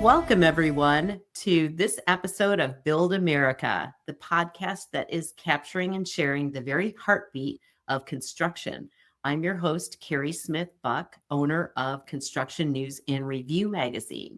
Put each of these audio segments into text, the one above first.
Welcome, everyone, to this episode of Build America, the podcast that is capturing and sharing the very heartbeat of construction. I'm your host, Kerry Smith Buck, owner of Construction News and Review magazine.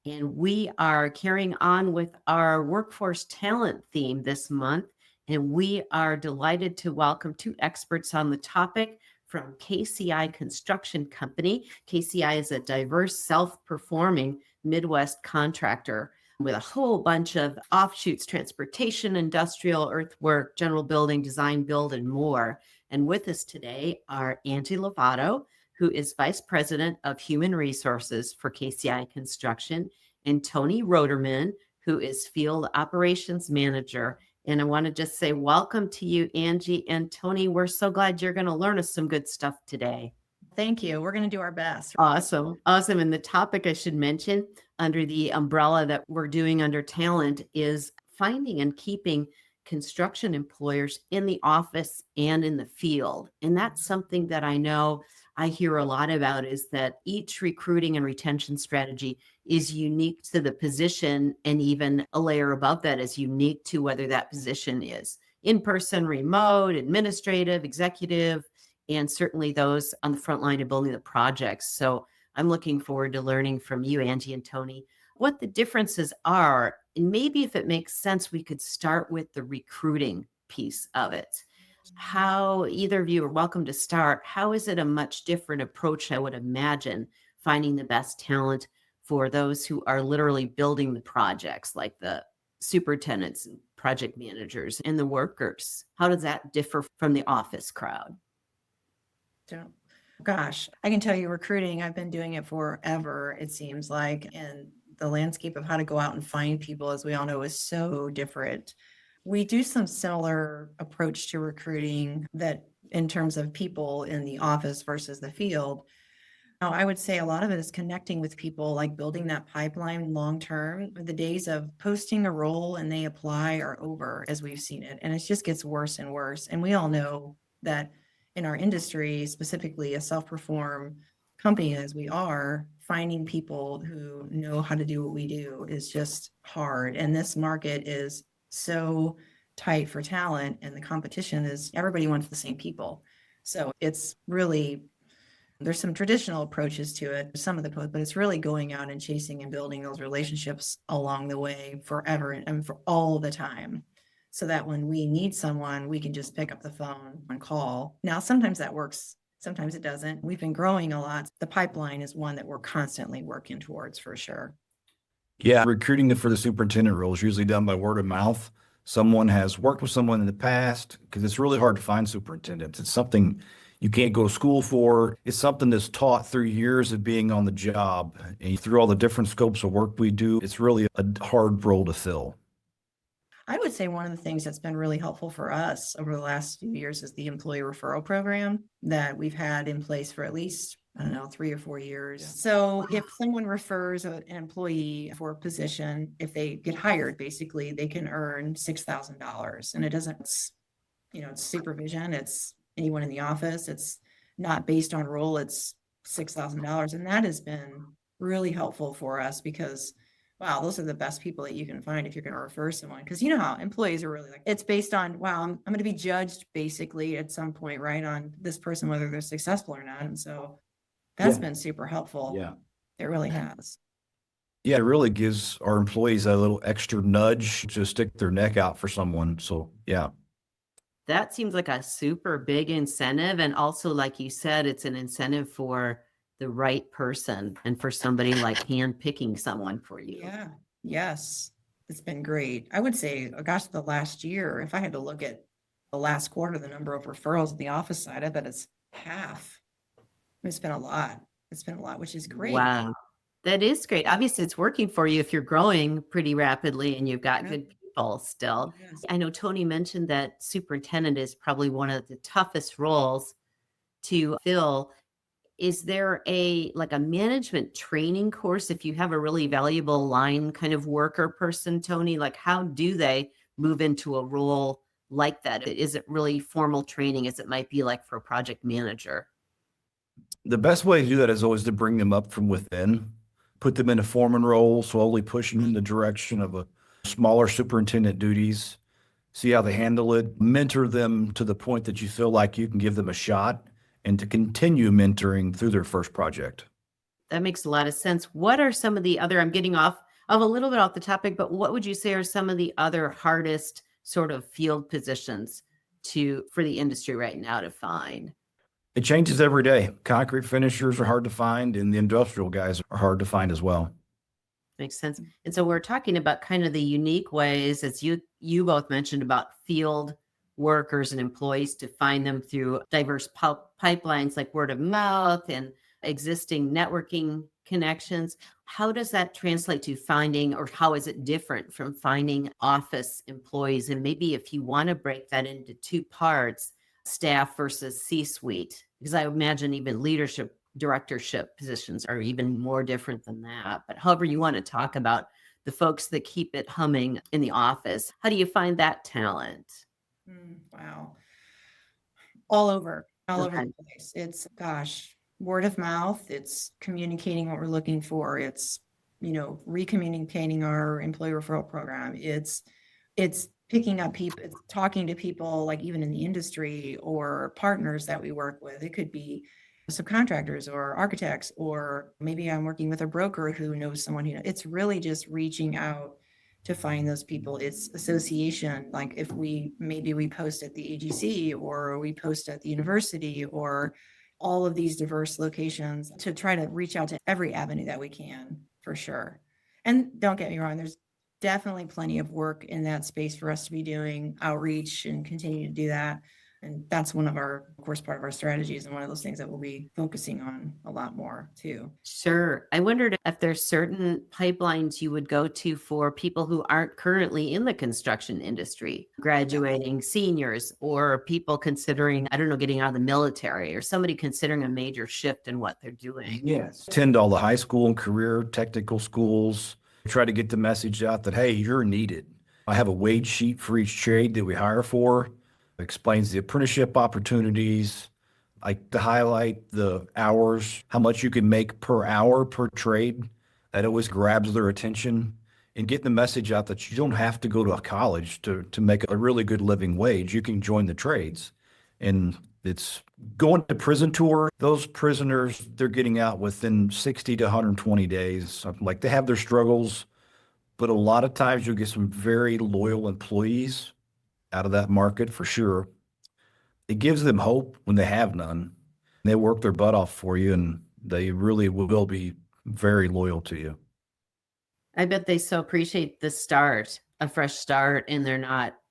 And we are carrying on with our workforce talent theme this month. And we are delighted to welcome two experts on the topic from KCI Construction Company. KCI is a diverse, self-performing Midwest contractor with a whole bunch of offshoots: transportation, industrial, earthwork, general building, design, build, and more. And with us today are Angie Lovatto, who is Vice President of Human Resources for KCI Construction, and Tony Roderman, who is Field Operations Manager. And I want to just say welcome to you, Angie and Tony. We're so glad you're going to learn us some good stuff today. Thank you. We're going to do our best. Awesome. And the topic I should mention under the umbrella that we're doing under talent is finding and keeping construction employers in the office and in the field. And that's something that I know I hear a lot about, is that each recruiting and retention strategy is unique to the position, and even a layer above that is unique to whether that position is in-person, remote, administrative, executive, and certainly those on the front line of building the projects. So I'm looking forward to learning from you, Angie and Tony, what the differences are. And maybe if it makes sense, we could start with the recruiting piece of it. How, either of you are welcome to start. How is it a much different approach, I would imagine, finding the best talent for those who are literally building the projects, like the superintendents and project managers and the workers? How does that differ from the office crowd? Gosh, I can tell you recruiting, I've been doing it forever, it seems like, and the landscape of how to go out and find people, as we all know, is so different. We do some similar approach to recruiting that in terms of people in the office versus the field. Now, I would say a lot of it is connecting with people, like building that pipeline long term. The days of posting a role and they apply are over, as we've seen it, and it just gets worse and worse. And we all know that in our industry, specifically a self-perform company as we are, finding people who know how to do what we do is just hard. And this market is so tight for talent, and the competition is everybody wants the same people. So it's really, there's some traditional approaches to it, some of the, but it's really going out and chasing and building those relationships along the way forever and for all the time, so that when we need someone, we can just pick up the phone and call. Now, sometimes that works, sometimes it doesn't. We've been growing a lot. The pipeline is one that we're constantly working towards, for sure. Yeah, recruiting for the superintendent role is usually done by word of mouth. Someone has worked with someone in the past, because it's really hard to find superintendents. It's something you can't go to school for. It's something that's taught through years of being on the job. And through all the different scopes of work we do, it's really a hard role to fill. I would say one of the things that's been really helpful for us over the last few years is the employee referral program that we've had in place for at least, 3 or 4 years. So if someone refers an employee for a position, if they get hired, basically they can earn $6,000, and it doesn't, it's supervision. It's anyone in the office. It's not based on role. It's $6,000. And that has been really helpful for us, because wow, those are the best people that you can find if you're going to refer someone. Because you know how employees are really like, it's based on, wow, I'm going to be judged basically at some point, right, on this person, whether they're successful or not. And so that's been super helpful. Yeah. It really has. Yeah, it really gives our employees a little extra nudge to stick their neck out for someone. So, yeah. That seems like a super big incentive. And also, like you said, it's an incentive for the right person and for somebody like hand-picking someone for you. Yeah. Yes. It's been great. I would say, gosh, the last year, if I had to look at the last quarter, the number of referrals at the office side, I bet it's half. It's been a lot. It's been a lot, which is great. Wow. That is great. Obviously, it's working for you if you're growing pretty rapidly and you've got good people still. Yes. I know Tony mentioned that superintendent is probably one of the toughest roles to fill. Is there a management training course if you have a really valuable line kind of worker person, Tony? Like, how do they move into a role like that? Is it really formal training as it might be like for a project manager? The best way to do that is always to bring them up from within. put them in a foreman role, slowly pushing in the direction of a smaller superintendent duties, see how they handle it, mentor them to the point that you feel like you can give them a shot, and to continue mentoring through their first project. That makes a lot of sense. What are some of the other, I'm getting off of a little bit off the topic, but what would you say are some of the other hardest sort of field positions for the industry right now to find? It changes every day. Concrete finishers are hard to find, and the industrial guys are hard to find as well. Makes sense. And so we're talking about kind of the unique ways, as you both mentioned, about field workers and employees to find them through diverse pipelines like word of mouth and existing networking connections. How does that translate to finding, or how is it different from finding office employees? And maybe if you want to break that into two parts, staff versus C-suite, because I imagine even leadership directorship positions are even more different than that. But however you want to talk about the folks that keep it humming in the office, how do you find that talent? Wow. All over Okay. the place. It's, word of mouth. It's communicating what we're looking for. It's, recommunicating our employee referral program. It's picking up people, it's talking to people like even in the industry or partners that we work with. It could be subcontractors or architects, or maybe I'm working with a broker who knows someone who knows. It's really just reaching out to find those people. It's association. Like if maybe we post at the AGC or we post at the university or all of these diverse locations, to try to reach out to every avenue that we can, for sure. And don't get me wrong, there's definitely plenty of work in that space for us to be doing outreach and continue to do that. And that's one of course, part of our strategies, and one of those things that we'll be focusing on a lot more too. Sure. I wondered if there's certain pipelines you would go to for people who aren't currently in the construction industry, graduating seniors, or people considering, I don't know, getting out of the military, or somebody considering a major shift in what they're doing. Yes. Attend all the high school and career technical schools. Try to get the message out that, hey, you're needed. I have a wage sheet for each trade that we hire for. It explains the apprenticeship opportunities. I like to highlight the hours, how much you can make per hour per trade. That always grabs their attention, and get the message out that you don't have to go to a college to make a really good living wage. You can join the trades. And it's going to prison tour. Those prisoners, they're getting out within 60 to 120 days. Like, they have their struggles, but a lot of times you'll get some very loyal employees out of that market for sure. It gives them hope when they have none. They work their butt off for you, and they really will be very loyal to you. I bet they so appreciate the start, a fresh start, and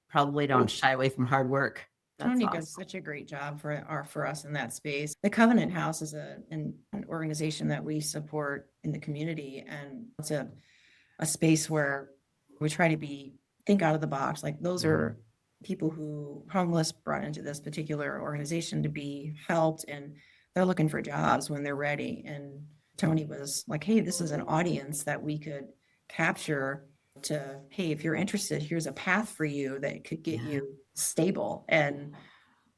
probably don't shy away from hard work. That's Tony awesome. does such a great job for us in that space. The Covenant House is an organization that we support in the community, and it's a space where we try to think out of the box. Like, those are people who homeless brought into this particular organization to be helped, and they're looking for jobs when they're ready. And Tony was like, hey, this is an audience that we could capture to, hey, if you're interested, here's a path for you that could get you stable and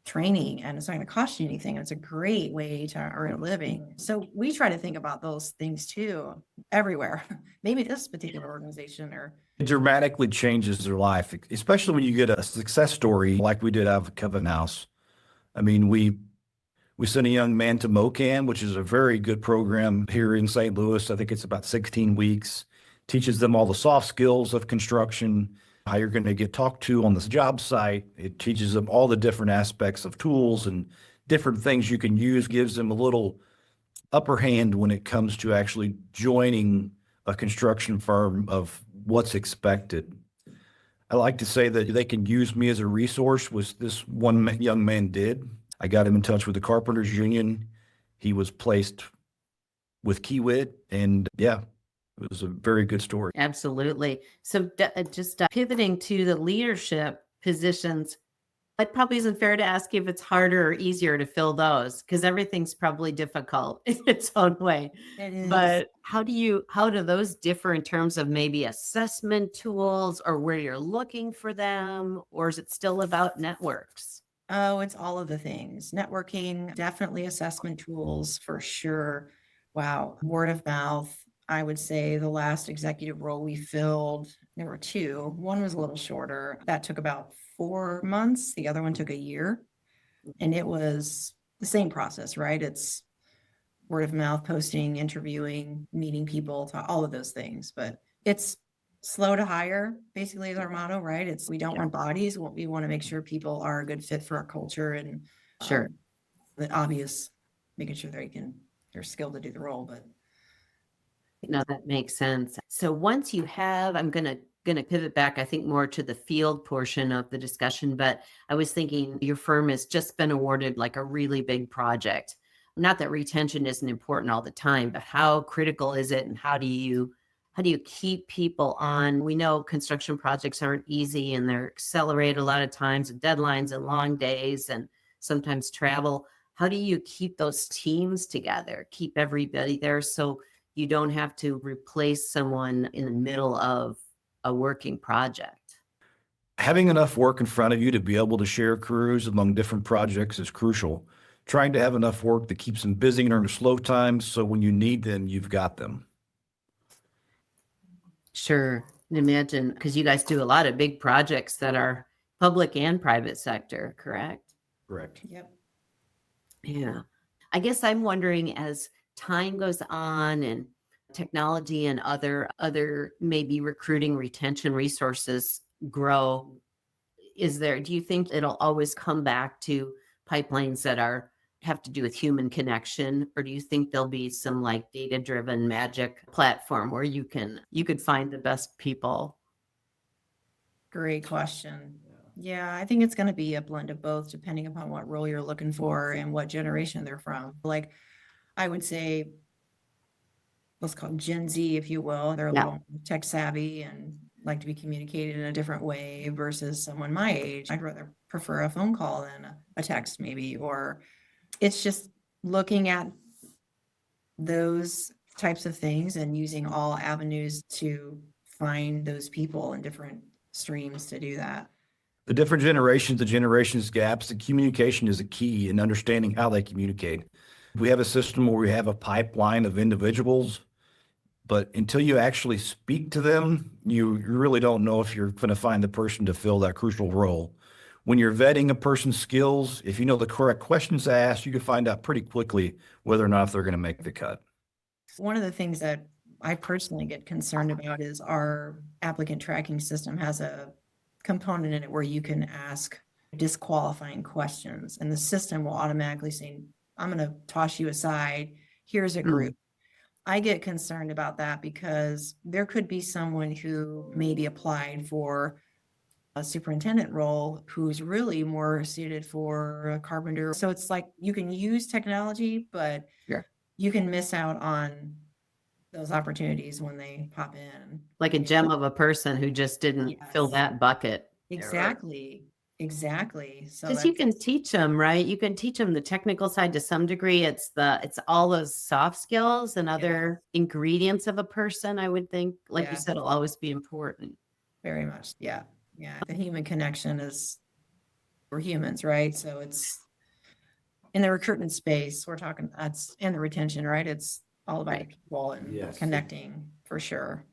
training, and it's not going to cost you anything. It's a great way to earn a living. So we try to think about those things too, everywhere. Maybe this particular organization It dramatically changes their life, especially when you get a success story like we did out of the Covenant House. I mean, we sent a young man to MOCAN, which is a very good program here in St. Louis. I think it's about 16 weeks. Teaches them all the soft skills of construction, how you're going to get talked to on this job site. It teaches them all the different aspects of tools and different things you can use, gives them a little upper hand when it comes to actually joining a construction firm of what's expected. I like to say that they can use me as a resource, which this one young man did. I got him in touch with the Carpenters Union. He was placed with Kiewit, and yeah, it was a very good story. Absolutely. So just pivoting to the leadership positions, it probably isn't fair to ask you if it's harder or easier to fill those, because everything's probably difficult in its own way. It is. But how do those differ in terms of maybe assessment tools, or where you're looking for them, or is it still about networks? Oh, it's all of the things. Networking, definitely assessment tools for sure. Wow. Word of mouth. I would say the last executive role we filled, there were two. One was a little shorter. That took about 4 months. The other one took a year. And it was the same process, right? It's word of mouth, posting, interviewing, meeting people, all of those things. But it's slow to hire, basically, is our motto, right? We don't want bodies. We want to make sure people are a good fit for our culture and Sure. the obvious, making sure they're skilled to do the role. But No, that makes sense. So once you have, I'm gonna pivot back, I think more to the field portion of the discussion, but I was thinking your firm has just been awarded like a really big project. Not that retention isn't important all the time, but how critical is it and how do you keep people on? We know construction projects aren't easy and they're accelerated a lot of times with deadlines and long days and sometimes travel. How do you keep those teams together, keep everybody there so you don't have to replace someone in the middle of a working project? Having enough work in front of you to be able to share crews among different projects is crucial. Trying to have enough work that keeps them busy during the slow times, so when you need them, you've got them. Sure. Imagine, because you guys do a lot of big projects that are public and private sector, correct? Correct. yep. Yeah. I guess I'm wondering as time goes on and technology and other maybe recruiting retention resources grow, do you think it'll always come back to pipelines that have to do with human connection, or do you think there'll be some like data-driven magic platform where you could find the best people? Great question. Yeah, I think it's going to be a blend of both, depending upon what role you're looking for and what generation they're from. Like, I would say, let's call it Gen Z, if you will. They're a Yeah. little tech savvy and like to be communicated in a different way versus someone my age. I'd rather prefer a phone call than a text, maybe, or it's just looking at those types of things and using all avenues to find those people in different streams to do that. The different generations, the generations gaps, the communication is a key in understanding how they communicate. We have a system where we have a pipeline of individuals, but until you actually speak to them, you really don't know if you're going to find the person to fill that crucial role. When you're vetting a person's skills, if you know the correct questions to ask, you can find out pretty quickly whether or not if they're going to make the cut. One of the things that I personally get concerned about is our applicant tracking system has a component in it where you can ask disqualifying questions, and the system will automatically say, I'm going to toss you aside. Here's a group. I get concerned about that because there could be someone who maybe applied for a superintendent role who's really more suited for a carpenter. So it's like you can use technology, but Sure. you can miss out on those opportunities when they pop in. Like a gem of a person who just didn't fill Yes. that bucket. Exactly. So Because you can teach them, right? You can teach them the technical side to some degree. It's all those soft skills and other ingredients of a person, I would think, like you Yeah. said, will always be important. very much. Yeah. The human connection we're humans, right? So it's in the recruitment space, we're talking that's and the retention, right? It's all about people and Yes. connecting for sure.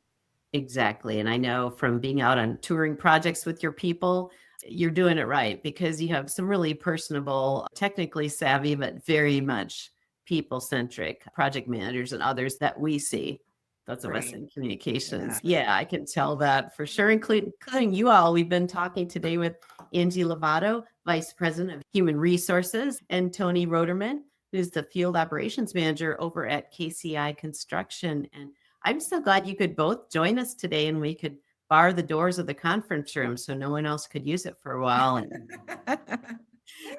Exactly. And I know from being out on touring projects with your people, you're doing it right because you have some really personable, technically savvy, but very much people centric project managers and others that we see. Those of us Right. in communications. Yeah. Yeah, I can tell that for sure, including you all. We've been talking today with Angie Lovatto, Vice President of Human Resources, and Tony Roderman, who's the Field Operations Manager over at KCI Construction. And I'm so glad you could both join us today and we could bar the doors of the conference room so no one else could use it for a while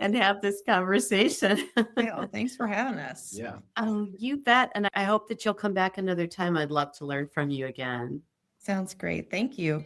and have this conversation. Well, thanks for having us. Yeah. Oh, you bet. And I hope that you'll come back another time. I'd love to learn from you again. Sounds great. Thank you.